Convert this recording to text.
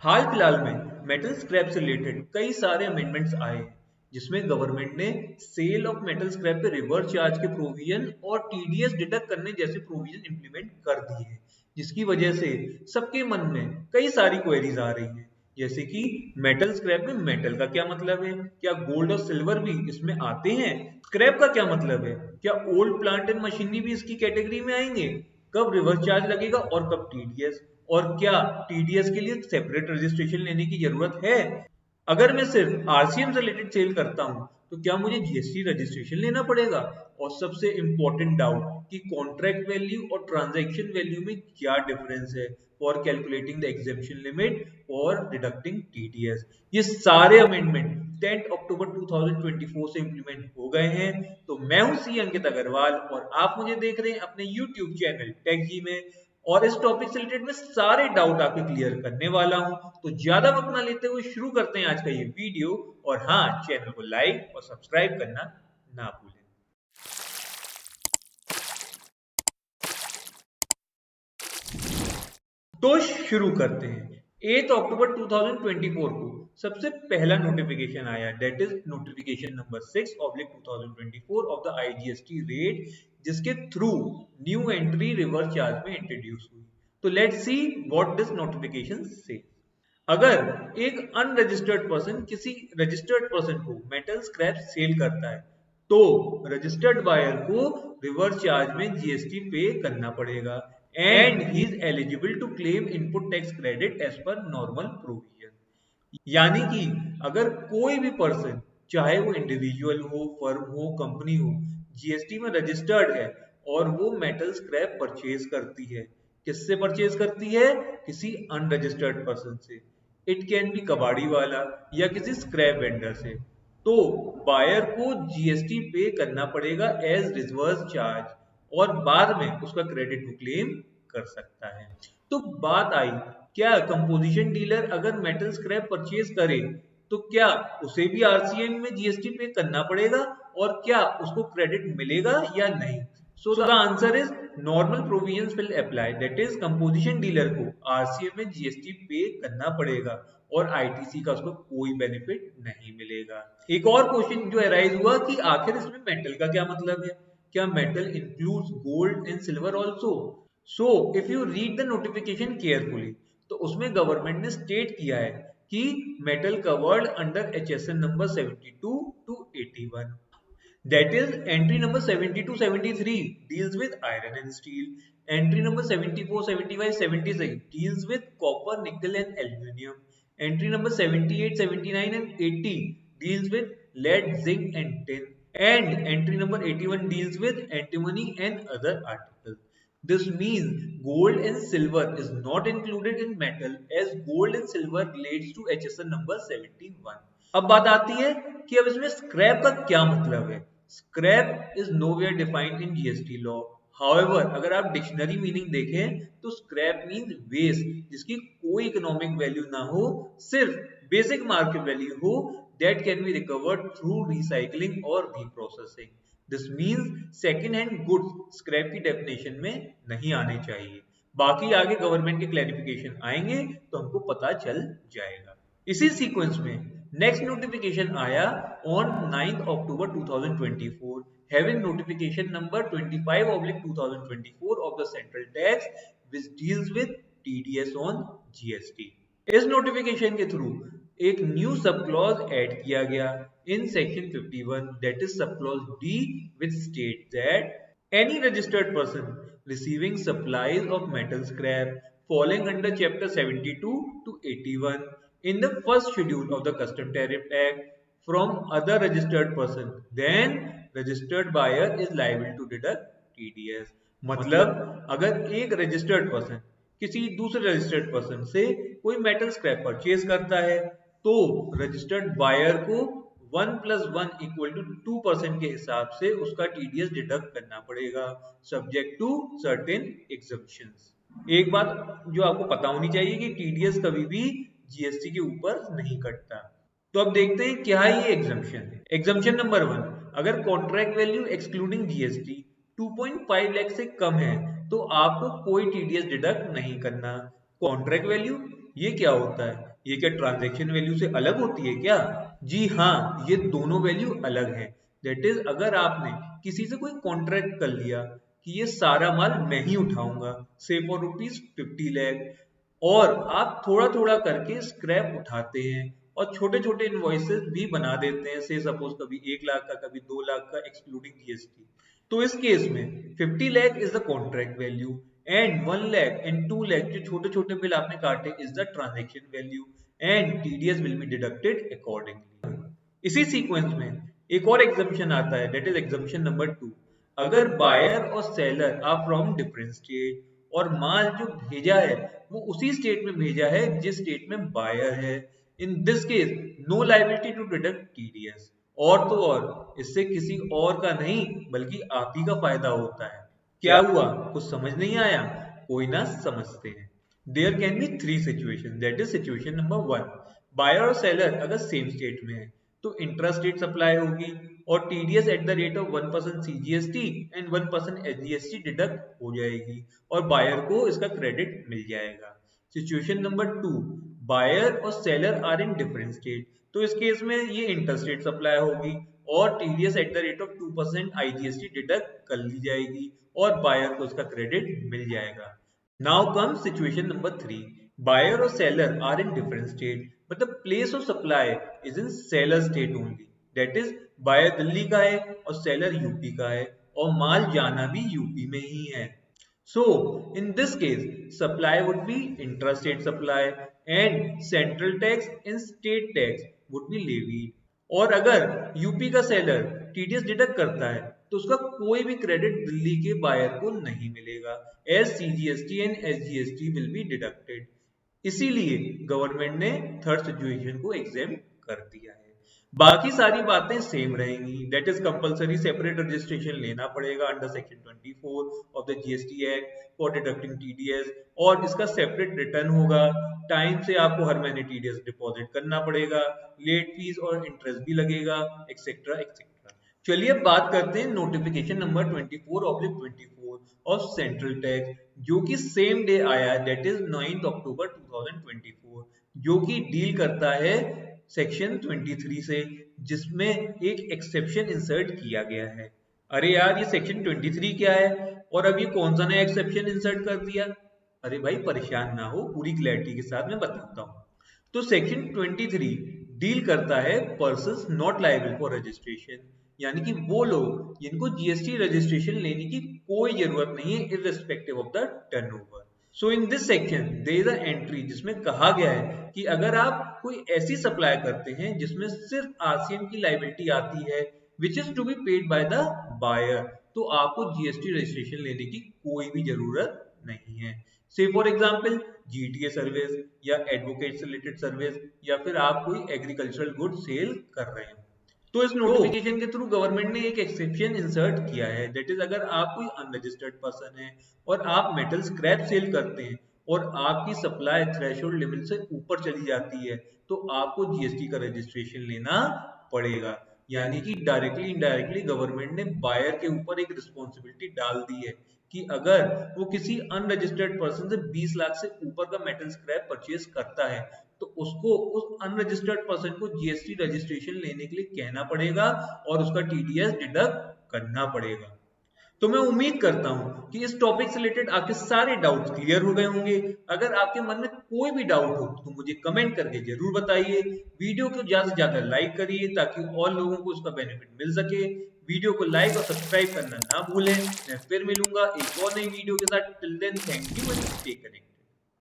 हाल फिलहाल में metal scrap से रिलेटेड कई सारे अमेंडमेंट्स आए हैं जिसमें गवर्नमेंट ने सेल ऑफ मेटल स्क्रैप पे रिवर्स चार्ज के प्रोविजन और टीडीएस डिडक्ट करने जैसे प्रोविजन इंप्लीमेंट कर दिए हैं, जिसकी वजह से सबके मन में कई सारी क्वेरीज आ रही हैं। जैसे कि मेटल स्क्रैप में मेटल का क्या मतलब है, क्या गोल्ड और सिल्वर भी इसमें आते हैं, स्क्रैप का क्या मतलब है, क्या ओल्ड प्लांट एंड मशीनरी भी इसकी कैटेगरी में आएंगे, कब रिवर्स चार्ज लगेगा और कब टीडीएस, और क्या टीडीएस के लिए सेपरेट रजिस्ट्रेशन लेने की जरूरत है। अगर मैं सिर्फ आरसीएम से रिलेटेड सेल करता हूं तो क्या मुझे जीएसटी रजिस्ट्रेशन लेना पड़ेगा, और सबसे इंपॉर्टेंट डाउट कि कॉन्ट्रैक्ट वैल्यू और ट्रांजैक्शन वैल्यू में क्या डिफरेंस है for calculating the exemption limit और डिडक्टिंग टीडीएस। ये सारे अमेंडमेंट 10 अक्टूबर 2024 से इंप्लीमेंट हो गए हैं। तो मैं हूं सी अंकित अग्रवाल और आप मुझे देख रहे हैं अपने यूट्यूब चैनल टेकजी में, और इस टॉपिक से रिलेटेड मैं सारे डाउट आपके क्लियर करने वाला हूं। तो ज्यादा वक्त ना लेते हुए शुरू करते हैं आज का ये वीडियो। और हाँ, चैनल को लाइक और सब्सक्राइब करना ना भूलें। तो शुरू करते हैं। 8 अक्टूबर 2024 को सबसे पहला नोटिफिकेशन आया, that is notification number 6/2024 of the IGST rate, जिसके through new entry reverse charge में इंट्रोड्यूस हुई। तो let's see what this notification से। अगर एक अनरजिस्टर्ड पर्सन किसी रजिस्टर्ड पर्सन को मेटल स्क्रैप सेल करता है तो रजिस्टर्ड बायर को रिवर्स चार्ज में जीएसटी पे करना पड़ेगा and he is eligible to claim input tax credit as per normal provision. यानी कि अगर कोई भी पर्सन, चाहे वो इंडिविजुअल हो, फर्म हो, कंपनी हो, जीएसटी में रजिस्टर्ड है और वो मेटल स्क्रैप परचेज करती है, किससे परचेज करती है? किसी अनरजिस्टर्ड पर्सन से। इट कैन बी कबाड़ी वाला या किसी स्क्रैप वेंडर से। तो बायर को जीएसटी पे करना पड़ेगा एज रिवर्स चार्ज, और बाद में उसका क्रेडिट वो क्लेम कर सकता है। तो बात आई, क्या कंपोजिशन डीलर अगर मेटल स्क्रैप परचेज करे तो क्या उसे भी आरसीएम में जीएसटी पे करना पड़ेगा, और क्या उसको क्रेडिट मिलेगा या नहीं? So the answer is normal provisions will apply, that is composition dealer को आरसीएम में जीएसटी पे करना पड़ेगा और आईटीसी का उसको कोई बेनिफिट नहीं मिलेगा। एक और क्वेश्चन जो अराइज हुआ कि आखिर इसमें मेटल का क्या मतलब है, क्या metal includes gold and silver also? So if you read the notification carefully तो उसमें गवर्नमेंट ने स्टेट किया है कि metal covered under HSN number 72 to 81, that is entry number 70 to 73 deals with iron and steel, entry number 74, 75, 76 deals with copper, nickel and aluminum, entry number 78, 79 and 80 deals with lead, zinc and tin, and entry number 81 deals with antimony and other articles. This means gold and silver is not included in metal as gold and silver relates to HSN number 71. अब बात आती है कि अब इसमें scrap का क्या मतलब है। Scrap is nowhere defined in GST law. However अगर आप डिक्शनरी मीनिंग देखें तो स्क्रैप मीन्स वेस्ट जिसकी कोई इकोनॉमिक वैल्यू ना हो, सिर्फ बेसिक मार्केट वैल्यू हो, that can be recovered through recycling और reprocessing. This means second hand goods scrap की डेफिनेशन में नहीं आने चाहिए। बाकी आगे गवर्नमेंट के क्लैरिफिकेशन आएंगे तो हमको पता चल जाएगा। इसी सीक्वेंस में नेक्स्ट नोटिफिकेशन आया on 9 October 2024, having notification number 25/2024 of the central tax which deals with TDS on GST। इस नोटिफिकेशन के थ्रू एक न्यू सब क्लॉज ऐड किया गया in section 51, that is sub clause D, which states that any registered person receiving supplies of metal scrap falling under chapter 72 to 81 in the first schedule of the custom tariff act from other registered person, then registered buyer is liable to deduct TDS। मतलब अगर एक registered person किसी दूसरे registered person से कोई metal scrap purchase करता है तो रजिस्टर्ड बायर को 1 + 1 = 2% के हिसाब से उसका टीडीएस डिडक्ट करना पड़ेगा, सब्जेक्ट टू सर्टेन एग्जम्पशंस। एक बात जो आपको पता होनी चाहिए कि टीडीएस कभी भी जीएसटी के ऊपर नहीं कटता। तो अब देखते हैं क्या है ये एग्जम्पशन है। एग्जम्पशन नंबर 1, अगर contract value excluding GST 2.5 lakh से कम है तो आपको कोई टीडीएस डिडक्ट नहीं करना। कॉन्ट्रैक्ट वैल्यू ये क्या होता है? ये क्या ट्रांजैक्शन वैल्यू से अलग होती है क्या? जी हाँ, ये दोनों वैल्यू अलग है। दैट इज अगर आपने किसी से कोई कॉन्ट्रैक्ट कर लिया कि ये सारा माल मैं ही उठाऊंगा, से फॉर ₹50 लाख, और आप थोड़ा थोड़ा करके स्क्रैप उठाते हैं और छोटे छोटे इनवॉइसेस भी बना देते हैं, से सपोज कभी 1 लाख का, कभी 2 लाख का, एक्सक्लूडिंग जीएसटी। तो इस केस में 50 lakh is the contract value and 1 lakh and 2 lakh जो छोटे छोटे बिल आपने काटे is the transaction value and TDS will be deducted accordingly. इसी सीक्वेंस में एक और एग्जम्पशन आता है, दैट इज एग्जम्पशन नंबर 2। अगर बायर और seller are from different state और माल जो भेजा है वो उसी स्टेट में भेजा है जिस स्टेट में बायर है, in this case no liability to deduct TDS. और तो और इससे किसी और का नहीं बल्कि आप ही का फायदा होता है। क्या हुआ? कुछ समझ नहीं आया? कोई ना, समझते हैं। There can be 3 situation, that is situation number 1, buyer और सेलर अगर सेम स्टेट में है तो इंट्रा स्टेट सप्लाई होगी और TDS at the rate of 1% CGST and 1% SGST deduct हो जाएगी और बायर को इसका क्रेडिट मिल जाएगा। सिचुएशन नंबर 2, बायर और seller are in different state, तो इस केस में ये इंटर स्टेट सप्लाई होगी और TDS at the rate of 2% IGST deduct कर ली जाएगी और बायर को इसका क्रेडिट मिल जाएगा। Now comes situation number 3. Buyer or seller are in different state, but the place of supply is in seller state only. That is, buyer Delhi का है और seller यूपी का है और माल जाना भी यूपी में ही है। So, in this case, supply would be intrastate supply and central tax and state tax would be levied. और अगर यूपी का सेलर टीडीएस डिडक्ट करता है तो उसका कोई भी क्रेडिट दिल्ली के बायर को नहीं मिलेगा, as CGST and SGST will be deducted. इसीलिए गवर्नमेंट ने थर्ड सिचुएशन को एग्जेम्प्ट कर दिया है। बाकी सारी बातें सेम रहेंगी, that is compulsory separate registration लेना पड़ेगा under section 24 of the GST act for deducting TDS, और इसका सेपरेट रिटर्न होगा, टाइम से आपको हर महीने टीडीएस डिपॉजिट करना पड़ेगा, लेट फीस और इंटरेस्ट भी लगेगा, एक्सेट्रा एक्सेट्रा। चलिए अब बात करते हैं notification number 24/24 of central tax, जो कि सेम डे आया है, दैट इज 9 अक्टूबर 2024, जो कि डील करता है सेक्शन 23 से, जिसमें एक एक्सेप्शन इंसर्ट किया गया है। अरे यार, ये सेक्शन 23 क्या है और अब ये कौन सा नया एक्सेप्शन इंसर्ट कर दिया? अरे भाई परेशान ना हो, पूरी क्लैरिटी के साथ मैं बताता हूँ। तो सेक्शन 23 डील करता है persons not liable for registration, यानी कि वो लोग जिनको जीएसटी रजिस्ट्रेशन लेने की कोई जरूरत नहीं है irrespective of the turnover. So in this section there is a entry जिसमें कहा गया है कि अगर आप कोई ऐसी सप्लाई करते हैं जिसमें सिर्फ आरसीएम की लायबिलिटी आती है which is to be paid by the buyer, तो आपको जीएसटी रजिस्ट्रेशन लेने की कोई भी जरूरत नहीं है। से फॉर एग्जांपल जीटीए सर्विस या एडवोकेट से रिलेटेड सर्विस या फिर आप कोई एग्रीकल्चरल गुड सेल कर रहे हो। तो इस नोटिफिकेशन के थ्रू गवर्नमेंट ने एक एक्सेप्शन इंसर्ट किया है, दैट इज अगर आप कोई अनरजिस्टर्ड पर्सन है और आप मेटल स्क्रैप सेल करते हैं और आपकी सप्लाई थ्रेशोल्ड लिमिट से ऊपर चली जाती है तो आपको जीएसटी का रजिस्ट्रेशन लेना पड़ेगा। यानी कि डायरेक्टली इनडायरेक्टली गवर्नमेंट ने बायर के ऊपर एक रिस्पॉन्सिबिलिटी डाल दी है कि अगर वो किसी अनरजिस्टर्ड पर्सन से 20 लाख से ऊपर का मेटल स्क्रैप परचेज करता है तो उसको उस अनरजिस्टर्ड पर्सन को जीएसटी रजिस्ट्रेशन लेने के लिए कहना पड़ेगा और उसका टीडीएस डिडक्ट करना पड़ेगा। तो मैं उम्मीद करता हूं कि इस टॉपिक से रिलेटेड आपके सारे डाउट्स क्लियर हो गए होंगे। अगर आपके मन में कोई भी डाउट हो तो मुझे कमेंट करके जरूर बताइए। वीडियो को ज्यादा से ज्यादा लाइक करिए ताकि और लोगों को उसका बेनिफिट मिल सके। वीडियो को लाइक और सब्सक्राइब करना ना भूलें। मैं फिर मिलूंगा एक और नई वीडियो के साथ। Till then, thank you and stay connected.